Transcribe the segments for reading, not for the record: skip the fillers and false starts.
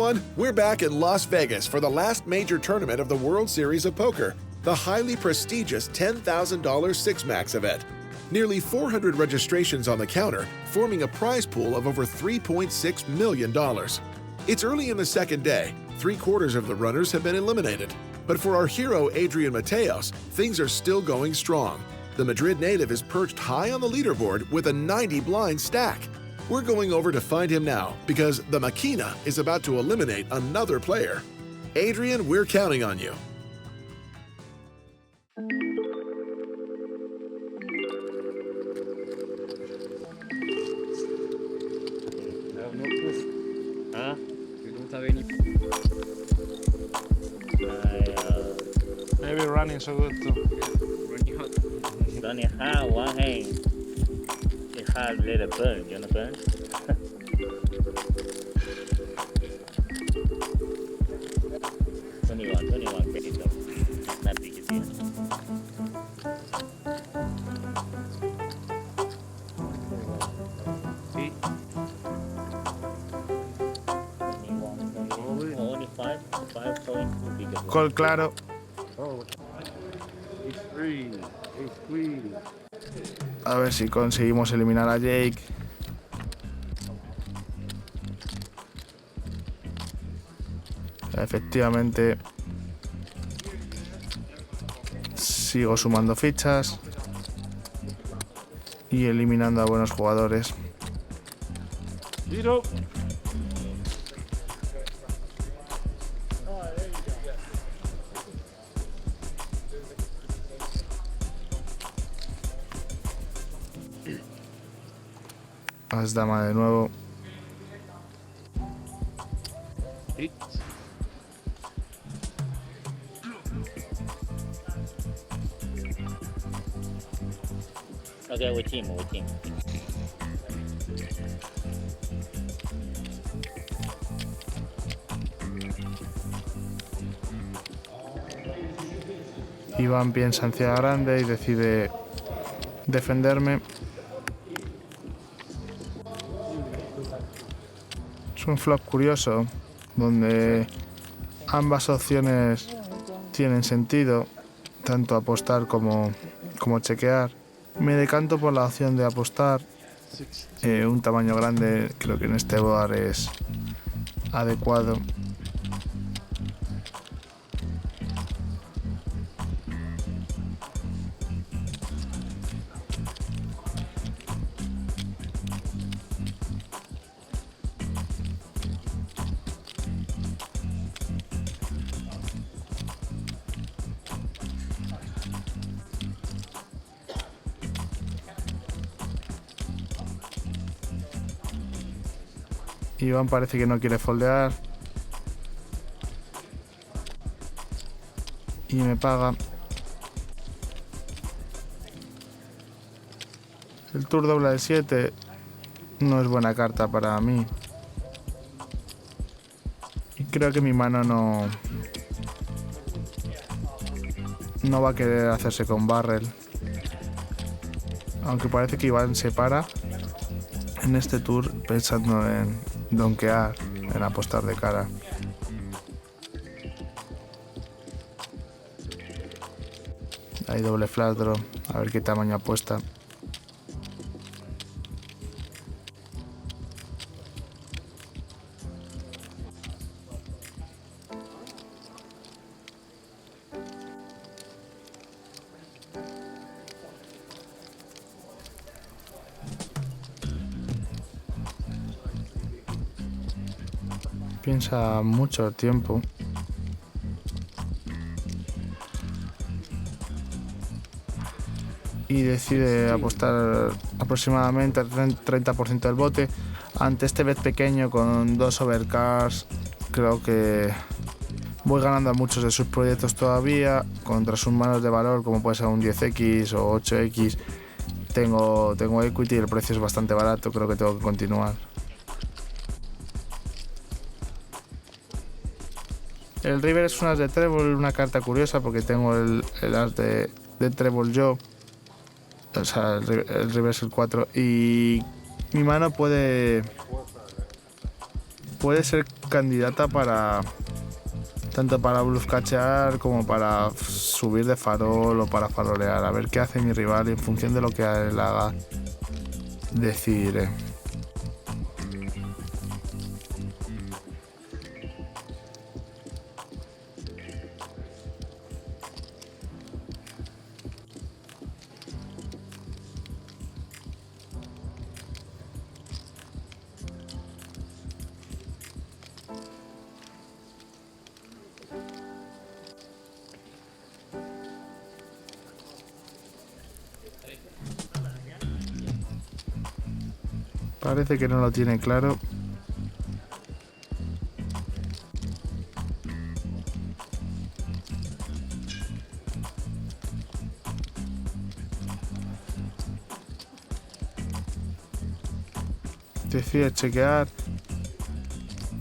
everyone. We're back in Las Vegas for the last major tournament of the World Series of Poker, the highly prestigious $10,000 Six-Max event. Nearly 400 registrations on the counter, forming a prize pool of over $3.6 million. It's early in the second day. 3/4 of the runners have been eliminated. But for our hero, Adrian Mateos, things are still going strong. The Madrid native is perched high on the leaderboard with a 90 blind stack. We're going over to find him now because the Maquina is about to eliminate another player. Adrian, we're counting on you. Maybe running so good too. Running hard, one hand. It's hard, let it burn. You wanna burn? Twenty-one credit though. Not big as yet. Only five point big as well. Call claro. A ver si conseguimos eliminar a Jake. Efectivamente, sigo sumando fichas y eliminando a buenos jugadores. Giro. As dama de nuevo. Hit. Okay, we team. Iván piensa en ciudad grande y decide defenderme. Es un flop curioso donde ambas opciones tienen sentido, tanto apostar como chequear. Me decanto por la opción de apostar. Un tamaño grande creo que en este board es adecuado. Iván parece que no quiere foldear y me paga. El tour doble de 7 no es buena carta para mí y creo que mi mano no va a querer hacerse con barrel, aunque parece que Iván se para en este tour pensando en donkear, en apostar de cara. Hay doble flash draw, a ver qué tamaño apuesta. Piensa mucho tiempo. Y decide apostar aproximadamente el 30% del bote. Ante este bet pequeño con 2 overcards, creo que voy ganando a muchos de sus proyectos todavía. Contra sus manos de valor, como puede ser un 10x o 8x, tengo equity y el precio es bastante barato, creo que tengo que continuar. El river es un as de trébol, una carta curiosa porque tengo el as de trébol yo. O sea, el river es el 4 y mi mano puede ser candidata para tanto para bluffcachear como para subir de farol o para farolear. A ver qué hace mi rival y en función de lo que a él haga decidiré. Parece que no lo tiene claro. Decide chequear.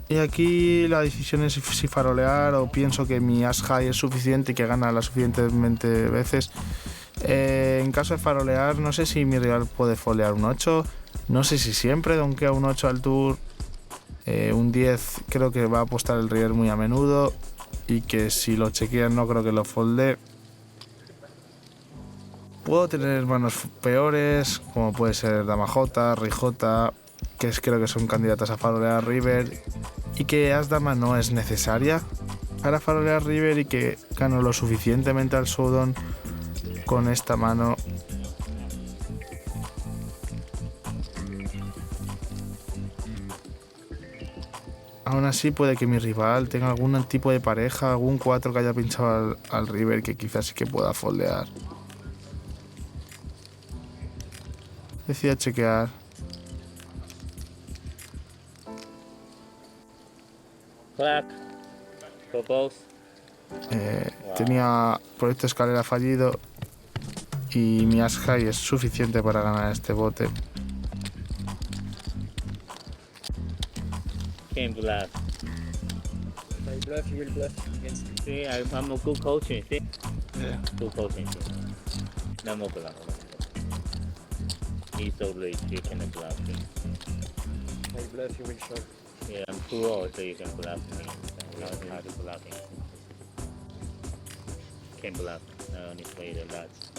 Y aquí la decisión es si farolear o pienso que mi as high es suficiente y que gana las suficientemente veces. En caso de farolear, no sé si mi rival puede folear un 8. No sé si siempre donkea un 8 al tour. Un 10 creo que va a apostar el river muy a menudo. Y que si lo chequean no creo que lo folde. Puedo tener manos peores, como puede ser dama J, rey J, que creo que son candidatas a farolear river. Y que as dama no es necesaria para farolear river y que gano lo suficientemente al showdown con esta mano. Aún así puede que mi rival tenga algún tipo de pareja, algún 4 que haya pinchado al river que quizás sí que pueda foldear. Decida chequear. Clap. Propose. Tenía proyecto escalera fallido y mi as high es suficiente para ganar este bote. Can't bluff. If I bluff, you will bluff against me. See, I'm a good coaching. See, Yeah. good coaching. See. No more bluff. He's so rich, you can bluff me. If I bluff, you will shove. Yeah, I'm too old, so you can bluff me. No, it's hard to bluffing. Can't bluff. No, only play the nuts.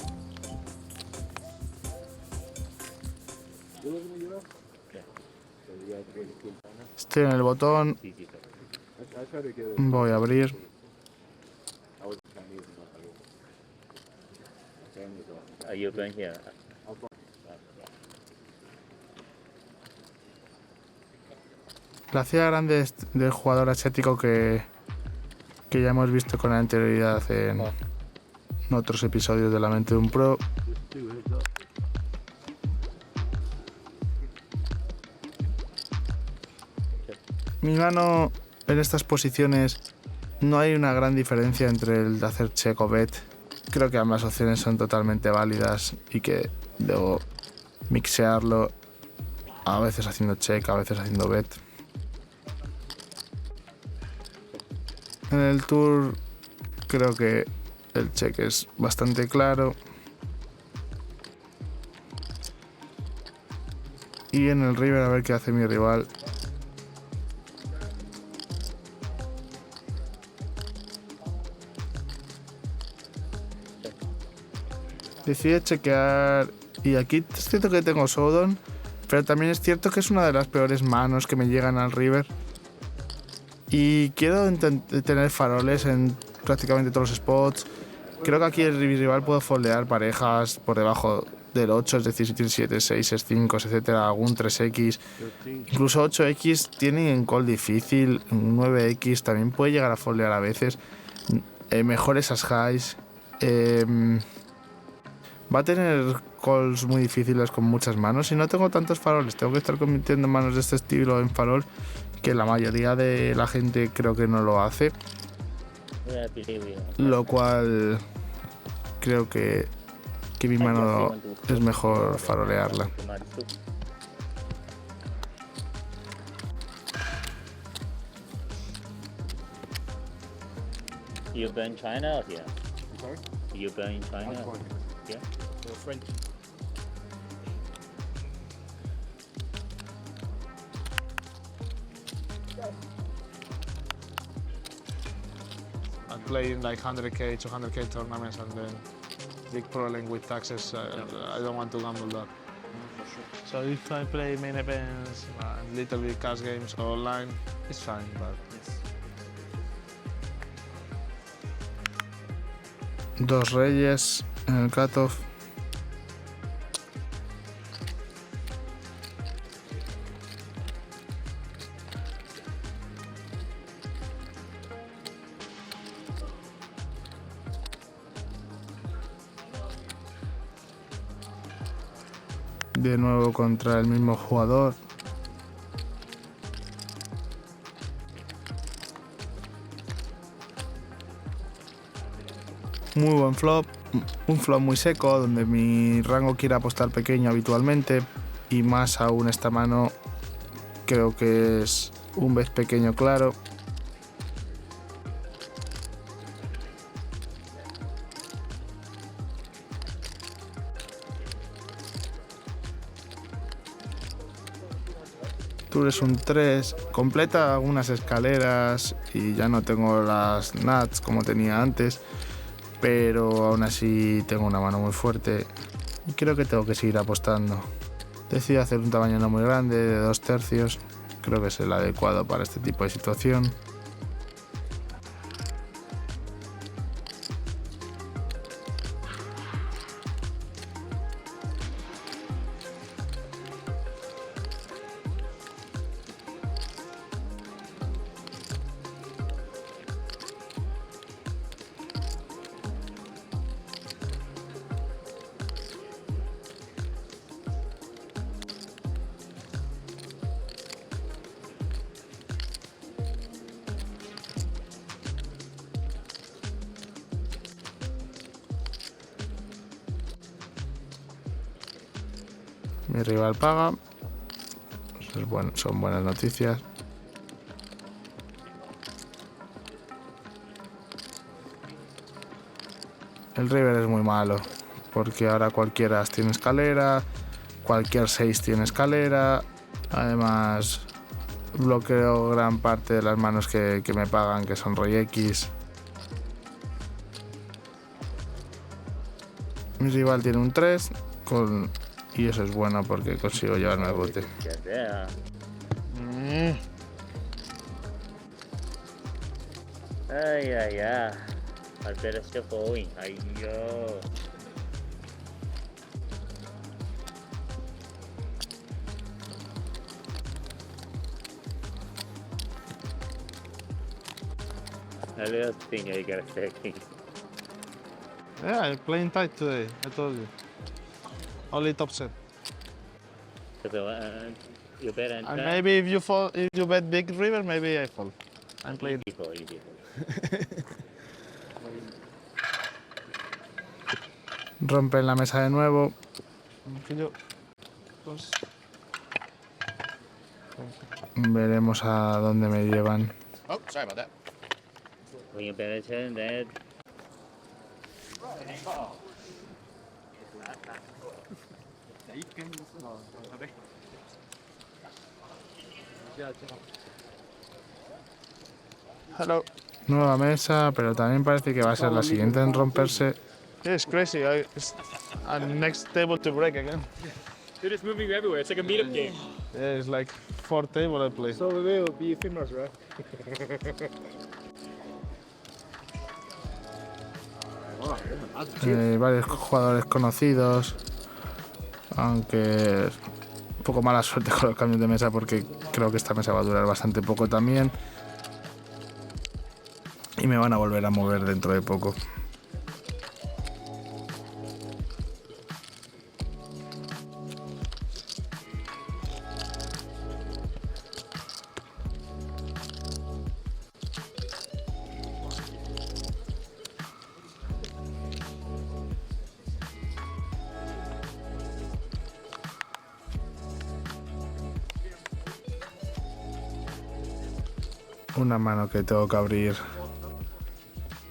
Estoy en el botón, Easy, so. voy a abrir. Are you going here? La cía grande es del jugador asiático que ya hemos visto con anterioridad en otros episodios de La Mente de un Pro. Mi mano en estas posiciones no hay una gran diferencia entre el de hacer check o bet. Creo que ambas opciones son totalmente válidas y que debo mixearlo, a veces haciendo check, a veces haciendo bet. En el tour creo que el check es bastante claro. Y en el river a ver qué hace mi rival. Decide chequear y aquí es cierto que tengo showdown, pero también es cierto que es una de las peores manos que me llegan al river. Y quiero tener faroles en prácticamente todos los spots. Creo que aquí el rival puede foldear parejas por debajo del 8, es decir, si tiene 7, 6, 5, etcétera, algún 3X. Incluso 8X tiene en call difícil, 9X también puede llegar a foldear a veces. Mejores as highs. Va a tener calls muy difíciles con muchas manos y no tengo tantos faroles. Tengo que estar convirtiendo manos de este estilo en farol, que la mayoría de la gente creo que no lo hace. Lo cual creo que mi mano es mejor farolearla. You burn China or here? Sorry? You burn in China? I'm fine. Yeah? So French. playing like 100k, 200k tournaments, and then big problem with taxes. I don't want to gamble that. So if I play main events and little bit cash games or online, it's fine. But dos reyes en el cutoff. De nuevo contra el mismo jugador. Muy buen flop, un flop muy seco donde mi rango quiere apostar pequeño habitualmente y más aún esta mano creo que es un bet pequeño claro. Tour es un 3, completa algunas escaleras y ya no tengo las nuts como tenía antes, pero aún así tengo una mano muy fuerte y creo que tengo que seguir apostando. Decido hacer un tamaño no muy grande, de 2/3, creo que es el adecuado para este tipo de situación. Mi rival paga, son buenas noticias. El river es muy malo, porque ahora cualquier as tiene escalera, cualquier 6 tiene escalera, además bloqueo gran parte de las manos que me pagan, que son rey X. Mi rival tiene un 3 y eso es bueno porque consigo llevarme al bote. Ay, ay, ay. Alter este joven. Ay, Dios. A little thing I gotta say. Yeah, I'm playing tight today, I told you. Only top set. So, you better And enter. maybe if you bet big river, maybe I fall. I'm playing. Before. Rompen la mesa de nuevo. Veremos a dónde me llevan. Oh, sorry about that. When you better turn that. Hello. Nueva mesa, pero también parece que va a ser la siguiente en romperse. It's crazy. It's a next table to break again. They're just moving you everywhere. It's like a meetup game. Yeah, it's like 4 table I play. So we will be famous, right? Varios jugadores conocidos, aunque un poco mala suerte con los cambios de mesa porque creo que esta mesa va a durar bastante poco también y me van a volver a mover dentro de poco. Una mano que tengo que abrir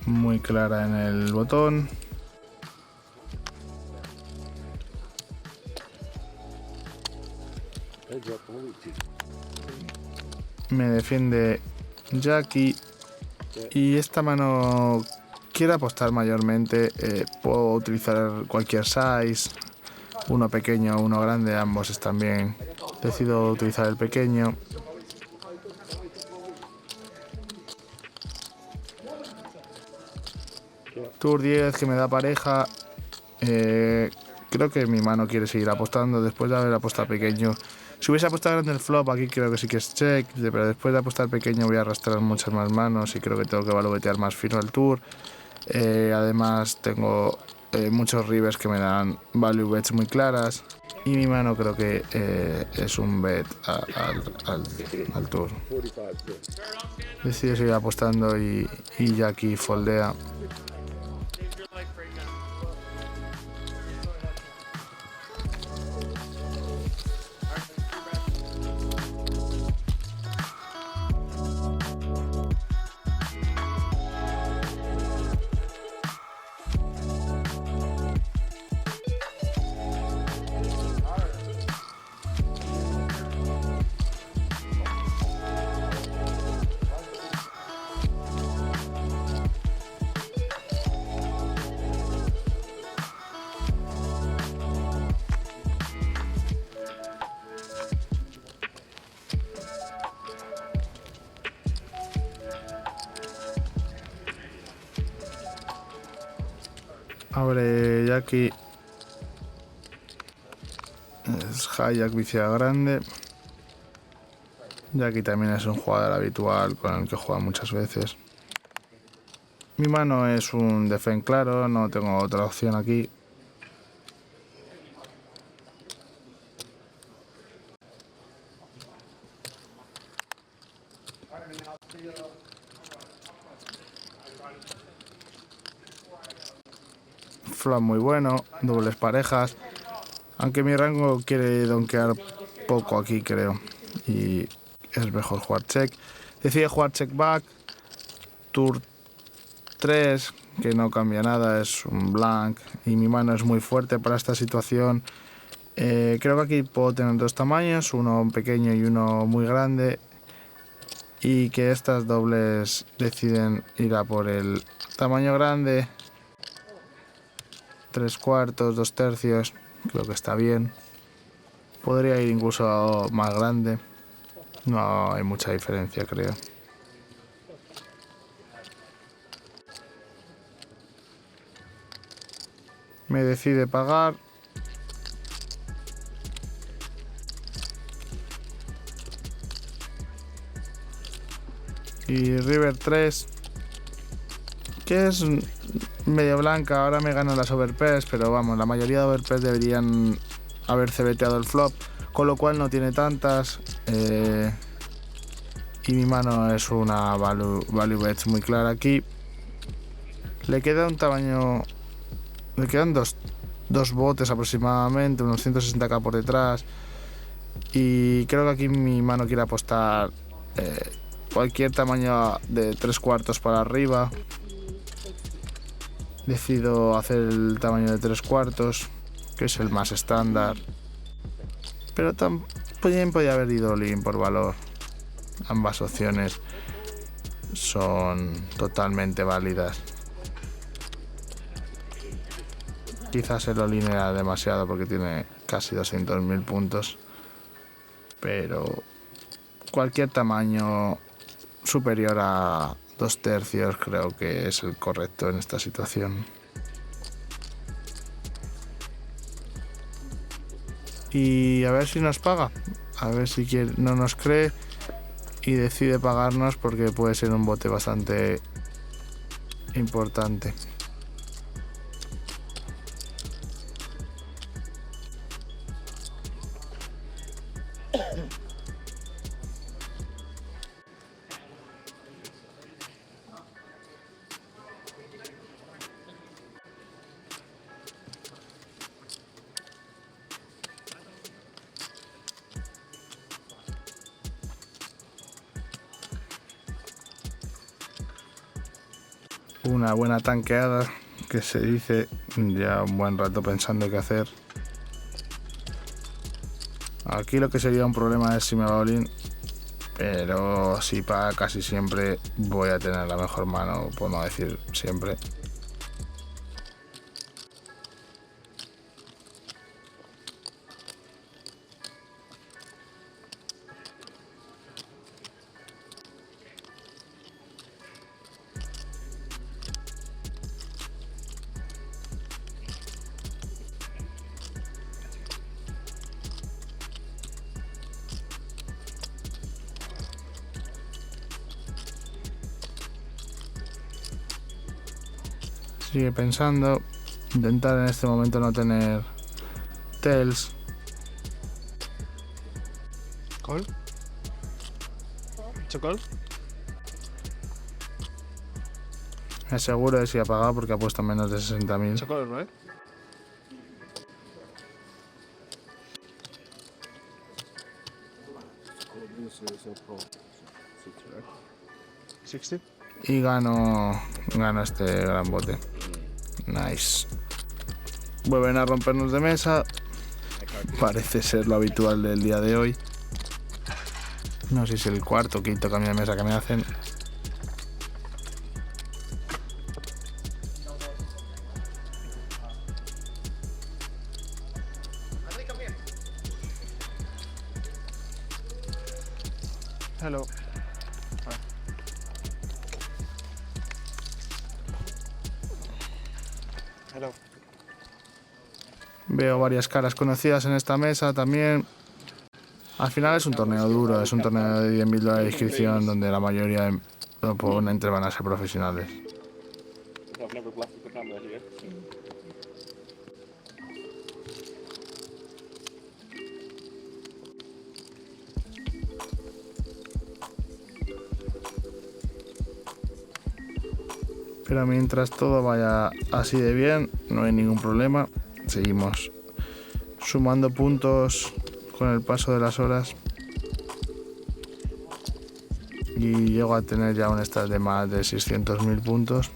muy clara en el botón. Me defiende Jackie Y esta mano quiero apostar mayormente. Puedo utilizar cualquier size, uno pequeño, uno grande, ambos están bien. Decido utilizar el pequeño. Tour 10 que me da pareja. Creo que mi mano quiere seguir apostando después de haber apostado pequeño. Si hubiese apostado grande el flop, aquí creo que sí que es check, pero después de apostar pequeño voy a arrastrar muchas más manos y creo que tengo que valuetear más fino el tour. Además tengo muchos rivers que me dan value bets muy claras y mi mano creo que es un bet al tour. Decido seguir apostando y Jackie foldea. Abre Jackie. Es hijack viciada grande. Jackie también es un jugador habitual con el que juega muchas veces. Mi mano es un defend claro, no tengo otra opción aquí. Flop muy bueno, dobles parejas. Aunque mi rango quiere donkear poco aquí, creo. Y es mejor jugar check. Decide jugar check back. Tour 3, que no cambia nada, es un blank. Y mi mano es muy fuerte para esta situación. Creo que aquí puedo tener dos tamaños, uno pequeño y uno muy grande. Y que estas dobles deciden ir a por el tamaño grande. 3/4, 2/3, creo que está bien. Podría ir incluso más grande. No hay mucha diferencia, creo. Me decide pagar. Y River 3, que es medio blanca. Ahora me ganan las overpairs, pero vamos, la mayoría de overpairs deberían haber cebeteado el flop, con lo cual no tiene tantas. Y mi mano es una value bets muy clara aquí. Le queda un tamaño, le quedan dos botes aproximadamente, unos 160k por detrás. Y creo que aquí mi mano quiere apostar cualquier tamaño de 3/4 para arriba. Decido hacer el tamaño de 3/4, que es el más estándar. Pero también podía haber ido all-in por valor. Ambas opciones son totalmente válidas. Quizás el all-in era demasiado porque tiene casi 200.000 puntos. Pero cualquier tamaño superior a 2/3 creo que es el correcto en esta situación. Y a ver si nos paga, a ver si no nos cree y decide pagarnos, porque puede ser un bote bastante importante. Una buena tanqueada, que se dice, ya un buen rato pensando qué hacer. Aquí lo que sería un problema es si me va all-in, pero sí, para casi siempre voy a tener la mejor mano, por no decir siempre. Sigue pensando, intentar en este momento no tener tails. Call? ¿Hecho call? Me aseguro de si ha pagado porque ha puesto menos de 60.000. ¿Hecho call, right? ¿60? Y gano este gran bote. Nice. Vuelven a rompernos de mesa. Parece ser lo habitual del día de hoy. No sé si es el cuarto o quinto cambio de mesa que me hacen. Hello. Hello. Veo varias caras conocidas en esta mesa también. Al final es un torneo duro, es un torneo de $10.000 de inscripción donde la mayoría de los oponentes van a ser profesionales. Pero mientras todo vaya así de bien, no hay ningún problema. Seguimos sumando puntos con el paso de las horas. Y llego a tener ya un stat de más de 600.000 puntos.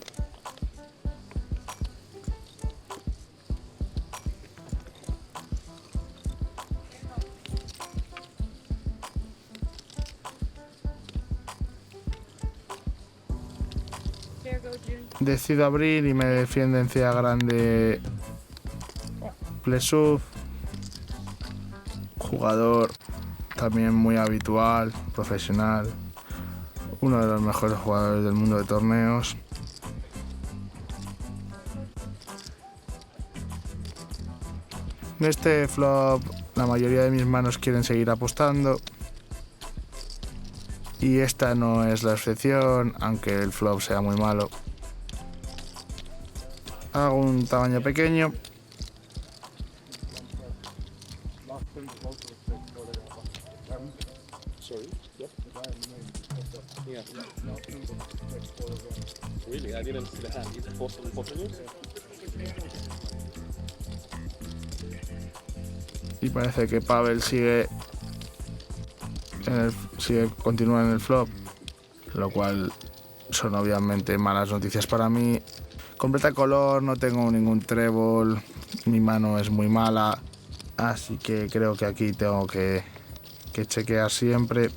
Decido abrir y me defiende en CA grande Plesuf, jugador también muy habitual, profesional, uno de los mejores jugadores del mundo de torneos. En este flop la mayoría de mis manos quieren seguir apostando y esta no es la excepción, aunque el flop sea muy malo. Hago un tamaño pequeño. Y parece que Pavel continúa en el flop, lo cual son obviamente malas noticias para mí. Completa color, no tengo ningún trébol, mi mano es muy mala, así que creo que aquí tengo que chequear siempre.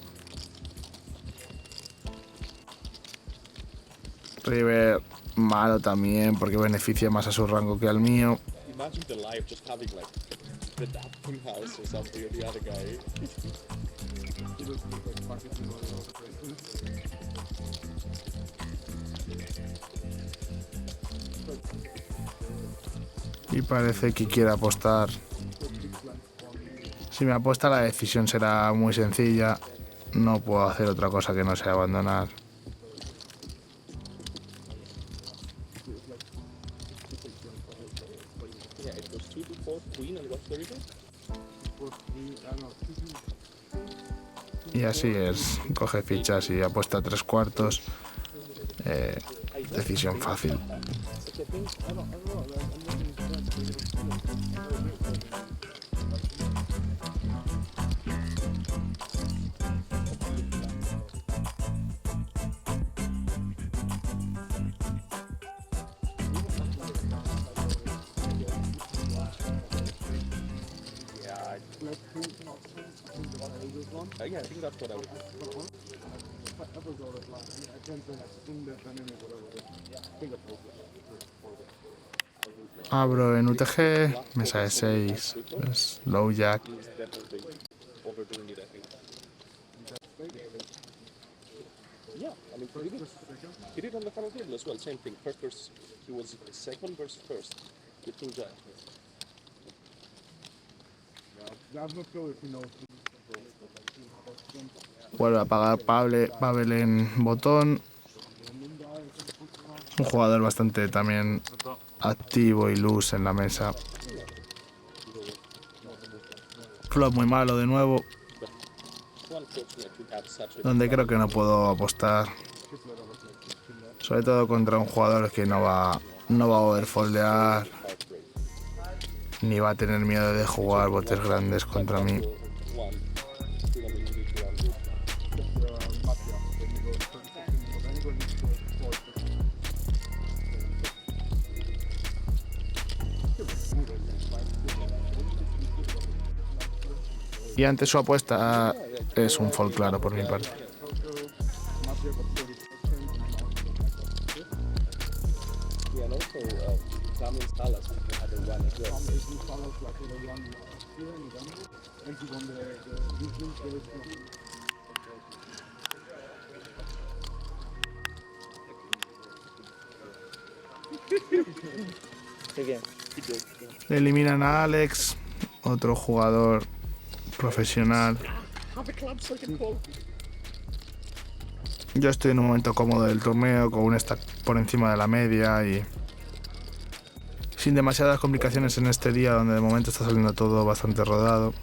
River malo también porque beneficia más a su rango que al mío. Y parece que quiere apostar. Si me apuesta, la decisión será muy sencilla. No puedo hacer otra cosa que no sea abandonar. Y así es, coge fichas y apuesta 3/4. Decisión fácil. Yeah, I think that's what I would do. Abro en UTG, mesa de 6, es low jack. Yeah, I mean, he did on the final table as well. Same thing. First versus, he was second versus first with 2 jack. Vuelve a pagar Pavel en botón. Un jugador bastante también activo y loose en la mesa. Flop muy malo de nuevo, donde creo que no puedo apostar. Sobre todo contra un jugador que no va a overfoldear, ni va a tener miedo de jugar botes grandes contra mí. Y ante su apuesta es un fold claro por mi parte. Yeah, and also Damien Salas had a run as well. Qué bien. Eliminan a Alex, otro jugador profesional. Yo estoy en un momento cómodo del torneo, con un stack por encima de la media y sin demasiadas complicaciones en este día, donde de momento está saliendo todo bastante rodado.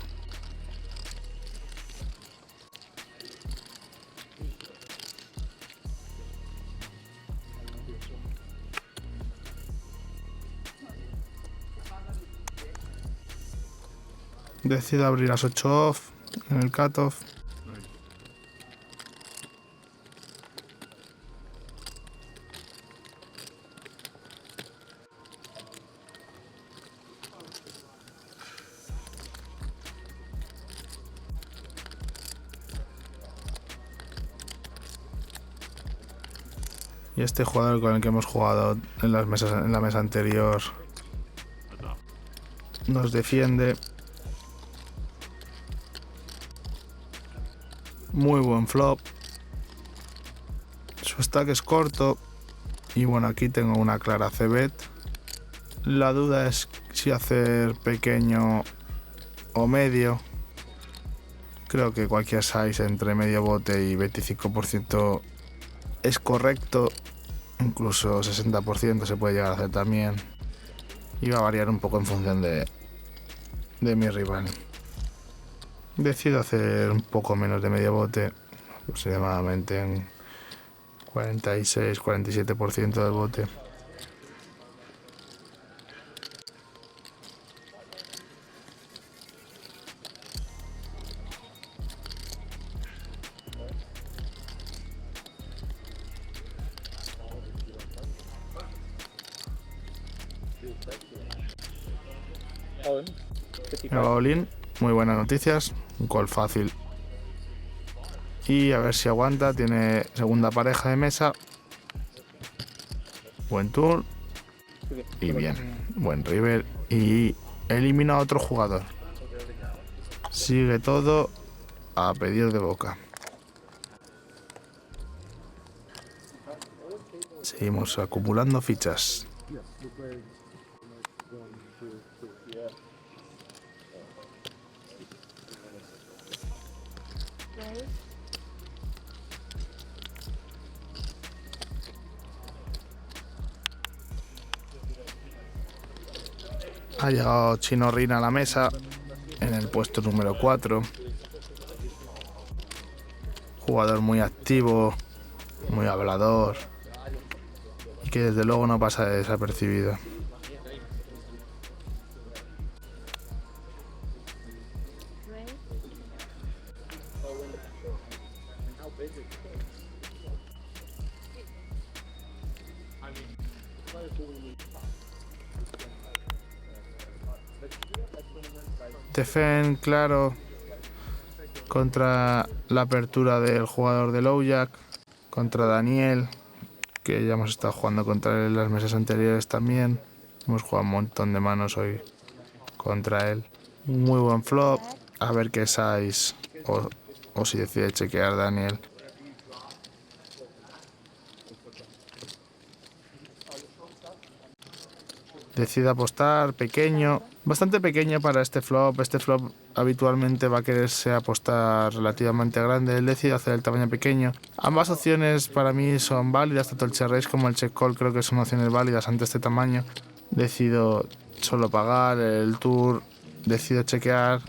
Decido abrir las 8 off en el cutoff. Y este jugador con el que hemos jugado en la mesa anterior nos defiende. Muy buen flop. Su stack es corto. Y bueno, aquí tengo una clara c-bet. La duda es si hacer pequeño o medio. Creo que cualquier size entre medio bote y 25% es correcto. Incluso 60% se puede llegar a hacer también. Y va a variar un poco en función de mi rival. Decido hacer un poco menos de medio bote, aproximadamente en 46-47% del bote. Me va all-in, muy buenas noticias, un call fácil. Y a ver si aguanta, tiene segunda pareja de mesa. Buen turn. Y bien, buen river. Y elimina a otro jugador. Sigue todo a pedir de boca. Seguimos acumulando fichas. Ha llegado Chino Rin a la mesa en el puesto número 4. Jugador muy activo, muy hablador y que desde luego no pasa de desapercibido. Defend claro contra la apertura del jugador de Lowjack, contra Daniel, que ya hemos estado jugando contra él en las mesas anteriores también. Hemos jugado un montón de manos hoy contra él. Muy buen flop. A ver qué size o si decide chequear Daniel. Decide apostar pequeño, bastante pequeño para este flop. Este flop habitualmente va a quererse apostar relativamente grande. Él decide hacer el tamaño pequeño. Ambas opciones para mí son válidas, tanto el check raise como el check call creo que son opciones válidas ante este tamaño. Decido solo pagar el tour, decido chequear.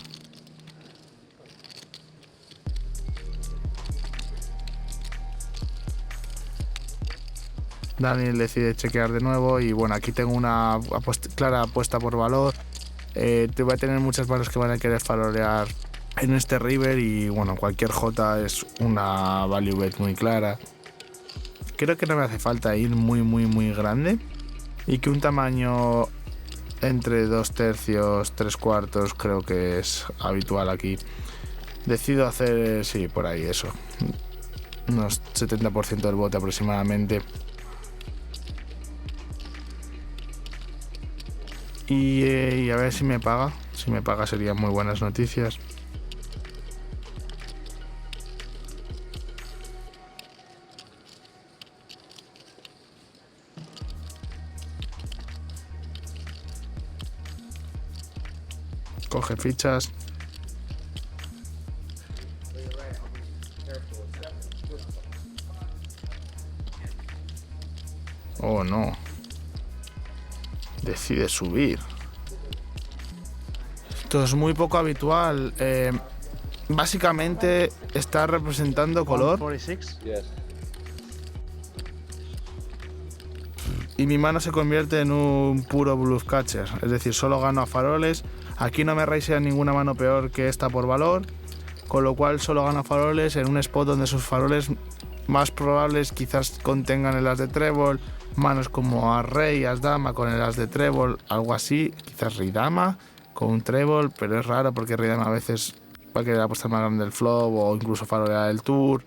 Daniel decide chequear de nuevo y bueno, aquí tengo una clara apuesta por valor. Te voy a tener muchas manos que van a querer farolear en este river y bueno, cualquier J es una value bet muy clara. Creo que no me hace falta ir muy grande y que un tamaño entre 2/3, 3/4 creo que es habitual aquí. Decido hacer, sí, por ahí eso, unos 70% del bote aproximadamente. Y a ver si me paga. Si me paga serían muy buenas noticias. Coge fichas. Oh no. Decide subir. Esto es muy poco habitual. Básicamente está representando color. 46. Yes. Y mi mano se convierte en un puro bluff catcher. Es decir, solo gano a faroles. Aquí no me raisea ninguna mano peor que esta por valor. Con lo cual solo gano a faroles en un spot donde sus faroles más probables quizás contengan el as de trébol. Manos como as rey, as dama con el as de trébol, algo así, quizás rey dama con un trébol, pero es raro porque rey dama a veces va a querer apostar más grande el flop o incluso farolear el tour.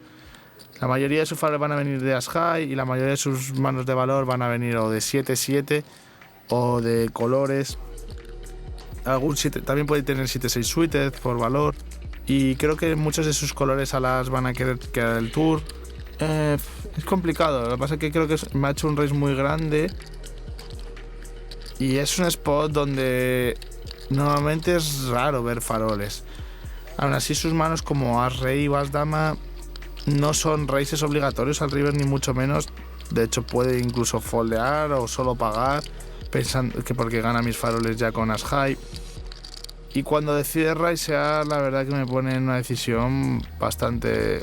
La mayoría de sus faroles van a venir de as high y la mayoría de sus manos de valor van a venir o de 7-7 o de colores. Algún 7, también puede tener 7-6 suited por valor y creo que muchos de sus colores alas van a querer quedar el tour. Es complicado, lo que pasa es que creo que me ha hecho un raise muy grande y es un spot donde normalmente es raro ver faroles. Aún así sus manos como as rey o as dama no son raises obligatorios al river ni mucho menos. De hecho puede incluso foldear o solo pagar pensando que porque gana mis faroles ya con as high. Y cuando decide raisear la verdad que me pone en una decisión bastante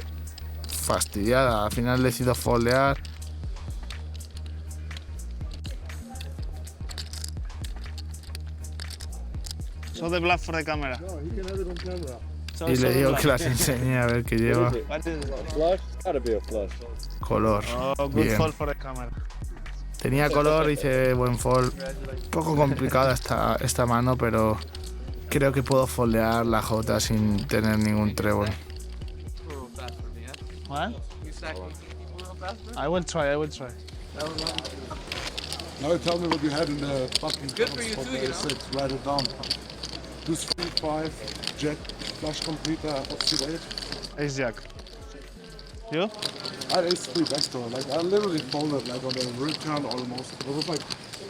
fastidiada. Al final decido foldear. Show the bluff for the camera. Y le digo que las enseñe a ver qué lleva. What is it? Flush? Gotta be a flush. Color. Oh, good Bien. fold for the camera. Tenía color, hice buen fold. Un poco complicada esta mano, pero creo que puedo foldear la J sin tener ningún trébol. What? I will try. Now tell me what you had in the button. Good for you too, you know. Six, write it down. 2, 3, 5, jack, flush completer, offsuit 8. Ace jack. You? I had ace 3 backdoor. Like I literally folded like on the return almost. I was like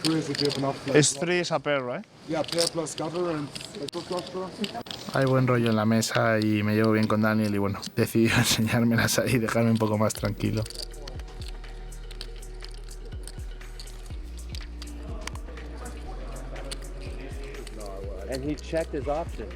curious if you have enough. Like, Ace 3 is a pair, right? yeah, pair plus gutter and backdoor flush draw. Hay buen rollo en la mesa y me llevo bien con Daniel y bueno, decidí enseñármelas ahí y dejarme un poco más tranquilo. And he checked his option.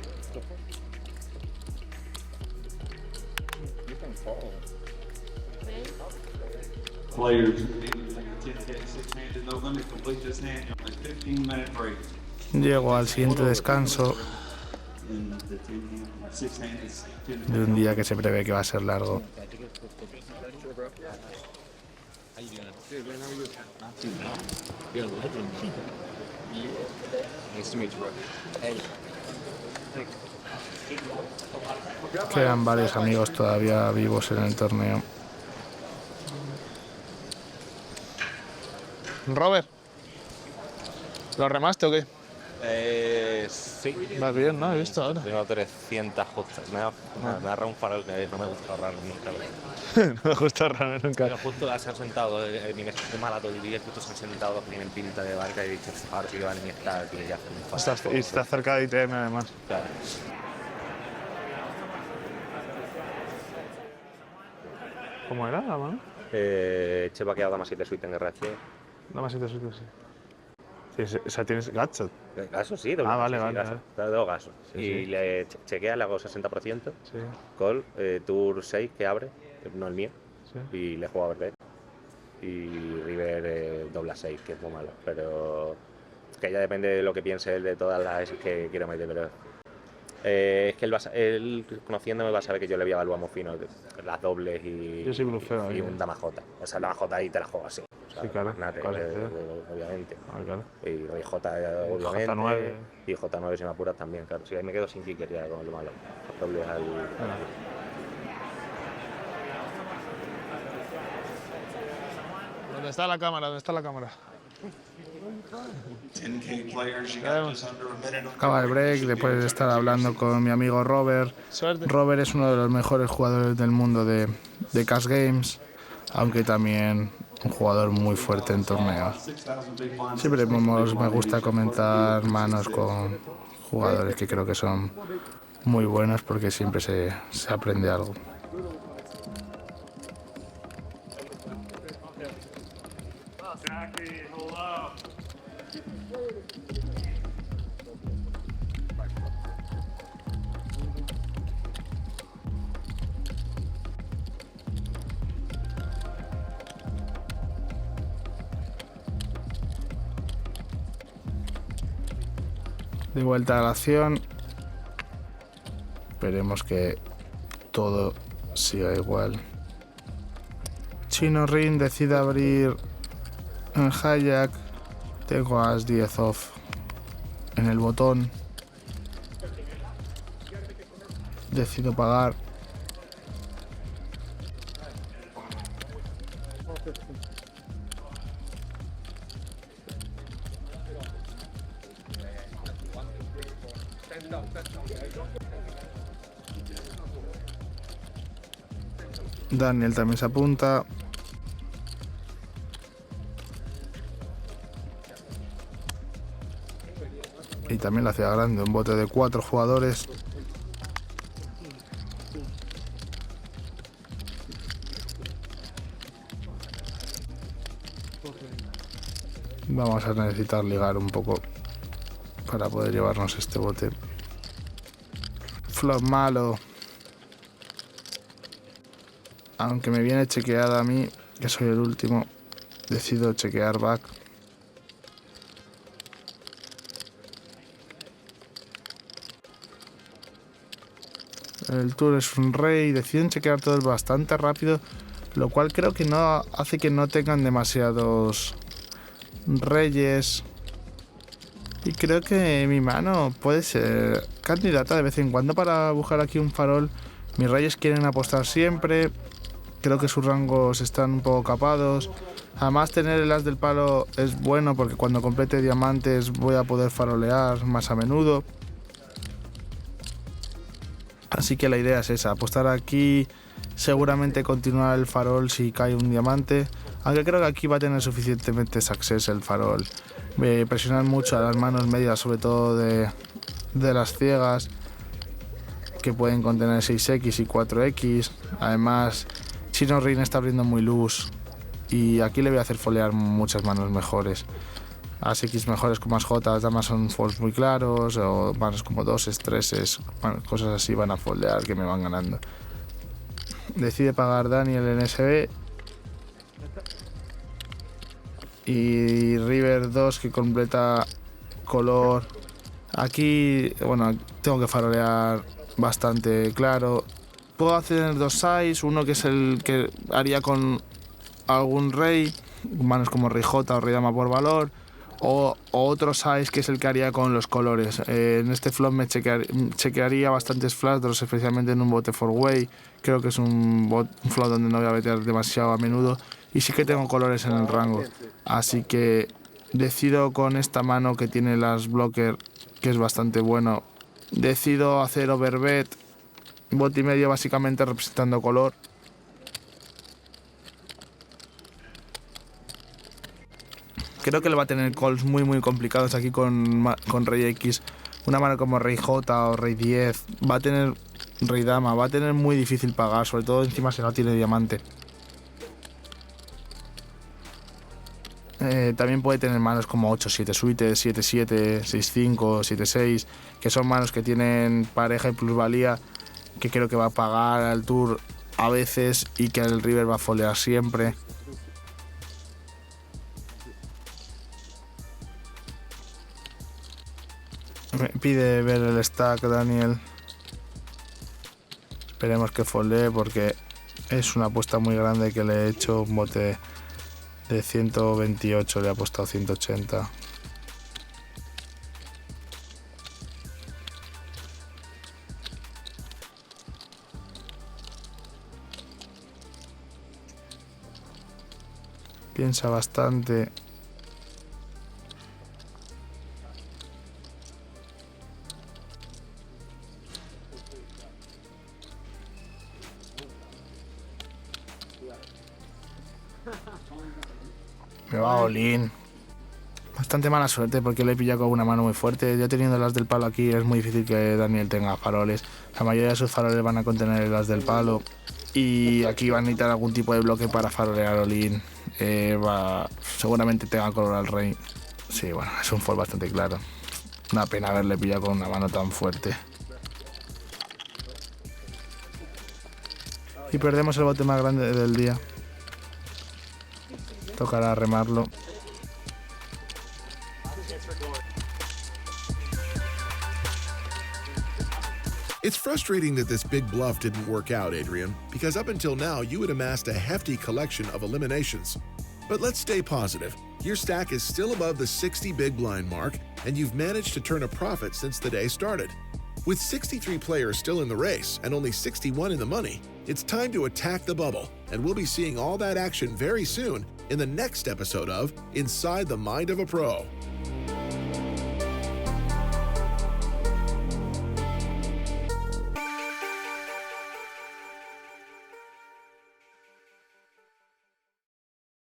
Players, 6-handed, no limit, complete this hand, only 15-minute break. Llego al siguiente descanso In the 10-hand, 6-handed, de un día que se prevé que va a ser largo. Nice to meet you, bro. Hey. Quedan varios amigos todavía vivos en el torneo. Robert, ¿lo remaste o qué? Sí. Vas bien, ¿no? He visto ahora. Tengo 300 justas. Me ha agarrado un farol que no me gusta ahorrar nunca. No me gusta ahorrar nunca. Pero justo se han sentado, ni me estoy mala todo el día, justo se han sentado que tienen pinta de barca y he dicho, ahora sí que van a estar aquí ya hacen un Estás, y está cerca de ITM además. Claro. ¿Cómo era la mano? Che vaqueado dama 7 suite en RH. Dame 7 sitios, sí. Sí, o sea, tienes gacho. Gaso, sí. Vale. Dos gasos. Sí, y sí. le chequea, le hago 60%. Sí, Call, Tour 6 que abre, no el mío. sí. Y le juego a verde. Y River dobla 6, que es muy malo. Pero que ya depende de lo que piense él de todas las S que quiero meter. Pero es que él conociéndome va a saber que yo le voy a evaluar muy fino las dobles y, Yo soy blufeo, y un dama J. O sea, dama J ahí te la juego así. O sea, Sí, claro. Nate, obviamente. Ah, claro. Y Rey J, obviamente. J9. Y J9 si me apuras también, claro. Sí, ahí me quedo sin kicker ya con lo malo. Dobles al. ¿Dónde está la cámara? ¿Dónde está la cámara? 10K players, you got just under a minute. Acaba el break después de estar hablando con mi amigo Robert. Suerte. Robert es uno de los mejores jugadores del mundo de Cash Games, aunque también un jugador muy fuerte en torneos. 6,000 big blinds. Siempre me gusta comentar manos con jugadores que creo que son muy buenos porque siempre se aprende algo. De vuelta a la acción. Esperemos que todo siga igual. Chino Rin decide abrir en hijack. Tengo as 10 off en el botón. Decido pagar. Daniel también se apunta. Y también la ciudad grande, un bote de 4 jugadores. Vamos a necesitar ligar un poco para poder llevarnos este bote. Flop malo. Aunque me viene chequeada a mí, que soy el último, decido chequear back. El tour es un rey, deciden chequear todo bastante rápido, lo cual creo que no hace que no tengan demasiados reyes. Y creo que mi mano puede ser candidata de vez en cuando para buscar aquí un farol. Mis reyes quieren apostar siempre. Creo que sus rangos están un poco capados. Además, tener el as del palo es bueno porque cuando complete diamantes voy a poder farolear más a menudo. Así que la idea es esa, apostar aquí, seguramente continuar el farol si cae un diamante. Aunque creo que aquí va a tener suficientemente success el farol. Presionar mucho a las manos medias, sobre todo de las ciegas, que pueden contener 6x y 4x. Además, Chino Rin está abriendo muy loose y aquí le voy a hacer folear muchas manos mejores. As X mejores con más J, damas son folds muy claros, o manos como 2s, 3s, cosas así van a foldear que me van ganando. Decide pagar Daniel en SB. Y River 2 que completa color. Aquí, bueno, tengo que farolear bastante claro. Puedo hacer 2 size, uno que es el que haría con algún rey, manos como rey J o rey dama por valor. o otro size que es el que haría con los colores. En este flop me chequearía bastantes flash draws, especialmente en un bote 4-way. Creo que es un flop donde no voy a meter demasiado a menudo y sí que tengo colores en el rango, así que decido con esta mano que tiene las blocker, que es bastante bueno, decido hacer overbet, bote y medio básicamente representando color. Creo que le va a tener calls muy complicados aquí con Rey X. Una mano como Rey J o Rey 10. Va a tener Rey Dama. Va a tener muy difícil pagar. Sobre todo encima si no tiene diamante. También puede tener manos como 8-7 suites, 7-7, 6-5, 7-6. Que son manos que tienen pareja y plusvalía. Que creo que va a pagar al tour a veces. Y que el river va a folear siempre. Me pide ver el stack Daniel. Esperemos que foldee porque es una apuesta muy grande que le he hecho. Un bote de 128, le he apostado 180. Piensa bastante. Me va all in. Bastante mala suerte porque le he pillado con una mano muy fuerte. Ya teniendo las del palo aquí es muy difícil que Daniel tenga faroles. La mayoría de sus faroles van a contener las del palo. Y aquí van a necesitar algún tipo de bloque para farolear all in. Seguramente tenga color al rey. Sí, bueno, es un fold bastante claro. Una pena haberle pillado con una mano tan fuerte. Y perdemos el bote más grande del día. Tocará remarlo. It's frustrating that this big bluff didn't work out, Adrian, because up until now you had amassed a hefty collection of eliminations. But let's stay positive. Your stack is still above the 60 big blind mark, and you've managed to turn a profit since the day started. With 63 players still in the race and only 61 in the money, it's time to attack the bubble, and we'll be seeing all that action very soon in the next episode of Inside the Mind of a Pro.